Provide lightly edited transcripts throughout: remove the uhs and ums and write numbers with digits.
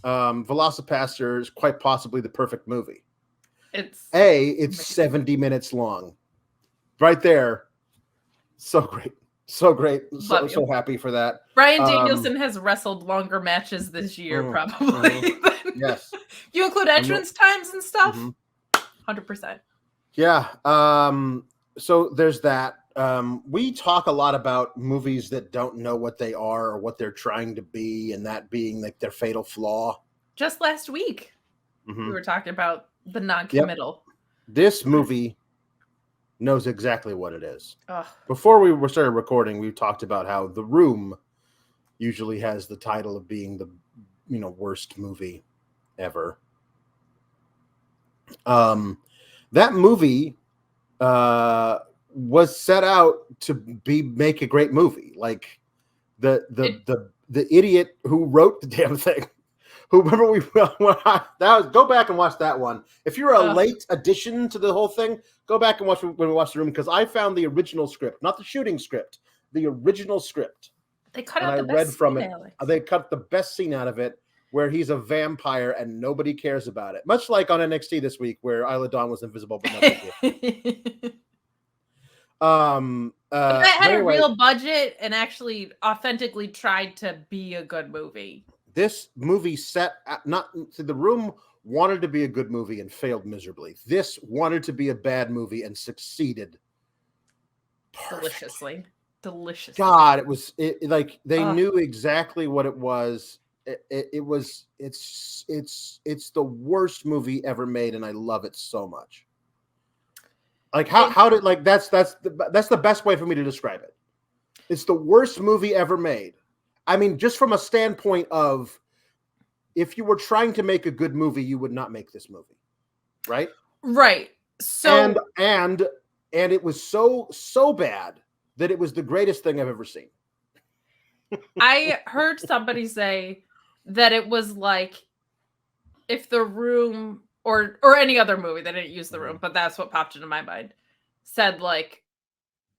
VelociPastor is quite possibly the perfect movie. It's 70 minutes long. Right there. So great. So great. So happy for that. Bryan Danielson has wrestled longer matches this year, probably. Yes. You include entrance times and stuff? 100%. Yeah. So there's that. We talk a lot about movies that don't know what they are or what they're trying to be, and that being like their fatal flaw. Just last week, we were talking about the non-committal. Yep. This movie knows exactly what it is. Before we started recording, we talked about how The Room usually has the title of being the worst movie ever. That movie was set out to make a great movie. Like the idiot who wrote the damn thing. Who remember go back and watch that one. If you're a late addition to the whole thing, go back and watch when we watched The Room, because I found the original script, not the shooting script, the original script. They cut out the best scene, from it. Alex. They cut the best scene out of it, where he's a vampire and nobody cares about it. Much like on NXT this week, where Isla Dawn was invisible, but nobody did. That had a real budget and actually authentically tried to be a good movie. This movie The Room wanted to be a good movie and failed miserably. This wanted to be a bad movie and succeeded deliciously. God, it was like they knew exactly what it was. It's the worst movie ever made, and I love it so much. Like how did that's the best way for me to describe it. It's the worst movie ever made. I mean, just from a standpoint of, if you were trying to make a good movie, you would not make this movie, right? Right. So and it was so bad that it was the greatest thing I've ever seen. I heard somebody say that it was like if The Room or any other movie, they didn't use The Room, but that's what popped into my mind, said like,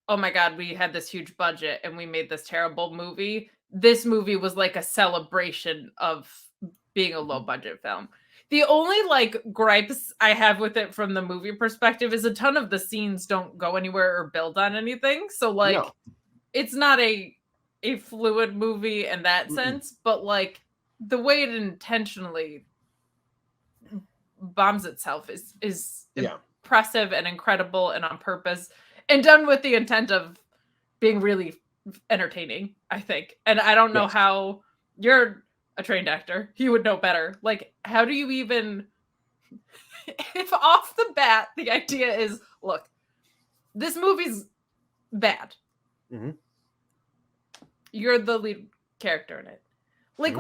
oh my God, we had this huge budget and we made this terrible movie. This movie was like a celebration of being a low budget film. The only gripes I have with it from the movie perspective is a ton of the scenes don't go anywhere or build on anything. So It's not a fluid movie in that sense, but the way it intentionally bombs itself is impressive and incredible and on purpose and done with the intent of being really entertaining, I think. And I don't know how, you're a trained actor, you would know better. How do you even, if off the bat the idea is, look, this movie's bad, you're the lead character in it, what?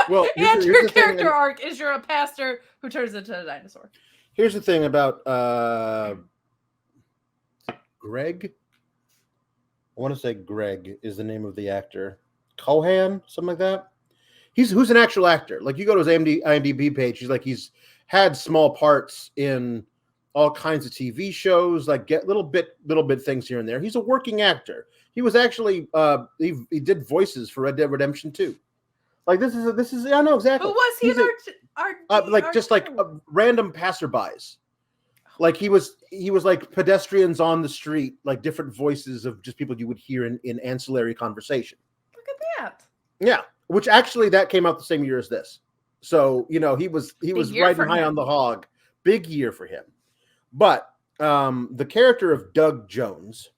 Well, and your character arc is you're a pastor who turns into a dinosaur. Here's the thing about Greg. I want to say Greg is the name of the actor. Cohan, something like that. Who's an actual actor. Like, you go to his IMDb page, he's had small parts in all kinds of TV shows, get little bit things here and there. He's a working actor. He was actually he did voices for Red Dead Redemption 2. This is I know exactly. Who was he? Random passerbys. He was pedestrians on the street, different voices of just people you would hear in ancillary conversation. Look at that. Yeah, which actually that came out the same year as this. So, he was riding high on the hog. Big year for him. But the character of Doug Jones,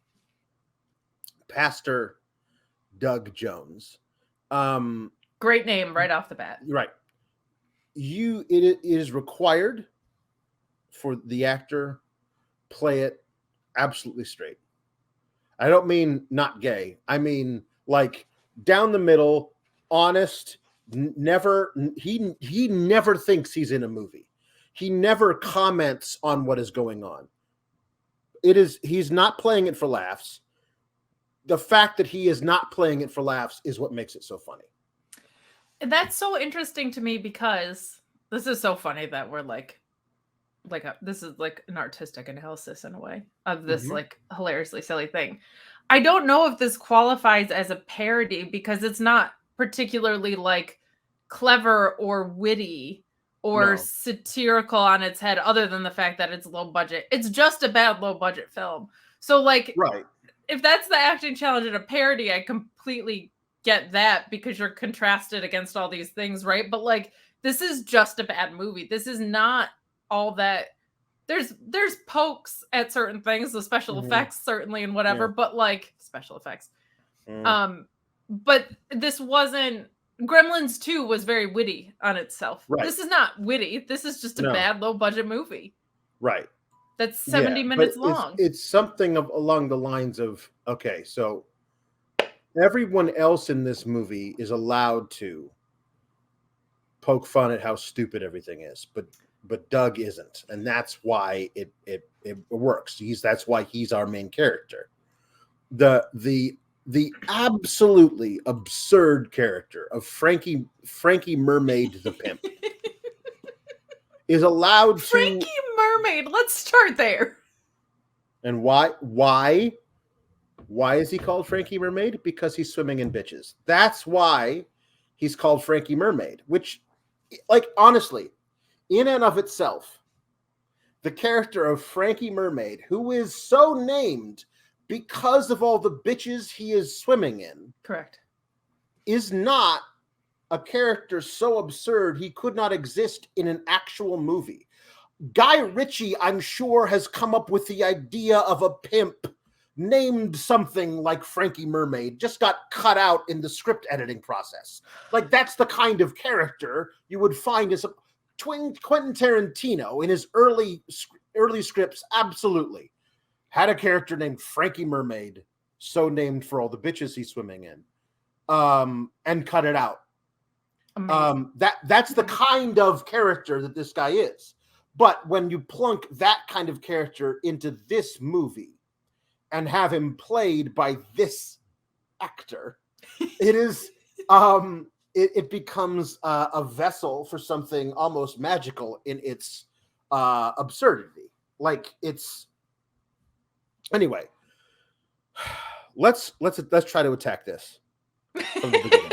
Pastor Doug Jones, great name right off the bat. Right. It is required for the actor play it absolutely straight. I don't mean not gay. I mean down the middle, honest. He never thinks he's in a movie. He never comments on what is going on. He's not playing it for laughs. The fact that he is not playing it for laughs is what makes it so funny. That's so interesting to me, because this is so funny that we're this is an artistic analysis in a way of this hilariously silly thing. I don't know if this qualifies as a parody, because it's not particularly clever or witty or No. satirical on its head, other than the fact that it's low budget. It's just a bad low budget film. So like, Right. if that's the acting challenge in a parody, I completely get that, because you're contrasted against all these things, right? But like, this is just a bad movie. This is not all that. There's pokes at certain things, the special effects certainly, and whatever, but like special effects. But this wasn't. Gremlins 2 was very witty on itself. Right. This is not witty. This is just a bad low budget movie. Right. That's 70 minutes long. It's something along the lines of, okay, so everyone else in this movie is allowed to poke fun at how stupid everything is, but Doug isn't, and that's why it works. That's why he's our main character. The absolutely absurd character of Frankie Mermaid the Pimp is allowed to. Frankie Mermaid. Let's start there. And why is he called Frankie Mermaid? Because he's swimming in bitches. That's why he's called Frankie Mermaid. Which, like, honestly, in and of itself, the character of Frankie Mermaid, who is so named because of all the bitches he is swimming in, correct, is not a character so absurd he could not exist in an actual movie. Guy Ritchie, I'm sure, has come up with the idea of a pimp named something like Frankie Mermaid, just got cut out in the script editing process. Like, that's the kind of character you would find as a Quentin Tarantino in his early scripts, absolutely had a character named Frankie Mermaid, so named for all the bitches he's swimming in, and cut it out. That's the kind of character that this guy is. But when you plunk that kind of character into this movie and have him played by this actor, it is it becomes a vessel for something almost magical in its absurdity. Like, it's. Anyway, let's try to attack this from the beginning.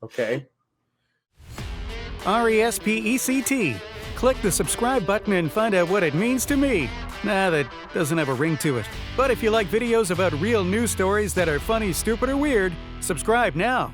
Okay. RESPECT. Click the subscribe button and find out what it means to me. Nah, that doesn't have a ring to it. But if you like videos about real news stories that are funny, stupid, or weird, subscribe now.